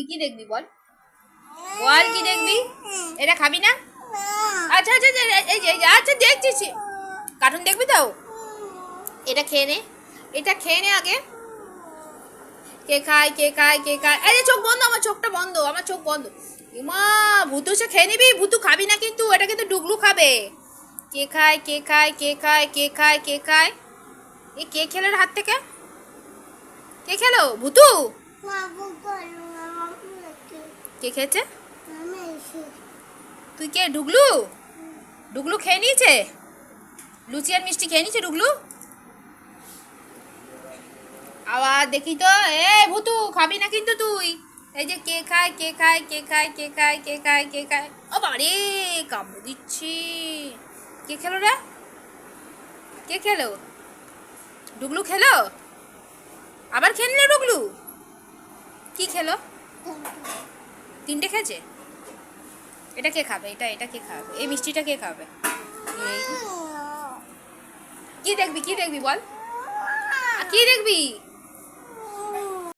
কি দেখবি বল বল কি দেখবি? এটা খাবি না? আচ্ছা আচ্ছা আচ্ছা, এই যে আচ্ছা দেখছিস, কার্টুন দেখবি তো? এটা খেয়ে নে, এটা খেয়ে নে আগে। কে খায় কে খায় কে খায়? আরে চোখ বন্ধ, আমার চোখটা বন্ধ, আমার চোখ বন্ধ। ইমা, ভুতু সে খেয়ে নিবি? ভুতু খাবি না কিন্তু, এটা কিন্তু ডুগলু খাবে। কে খায় কে খায় কে খায় কে খায় কে খায়? এ কে খেলো রে হাত থেকে? কে খেলো? ভুতু? কে খেয়েছে? তুই কে? ডুগলু? ডুগলু খেয়ে নিয়েছে? লুচি আর মিষ্টি খেয়ে নিয়েছে ডুগলু? আবার দেখি তো, এ ভুতু খাবি না কিন্তু তুই। এই যে কে খায় কে খায় কে খায় কে খায় কে খায় কে খায়? ও বাড়ি কামড়ে দিচ্ছি। কে খেলো রে? কে খেলো? ডুগলু খেলো? আবার খেয়ে নিল ডুগলু? কি খেলো? তিনটে খেয়েছে? এটা কে খাবে? এটা এটা কে খাবে? এই মিষ্টিটা কে খাবে? এই কি দেখবি কি দেখবি বল, কি দেখবি?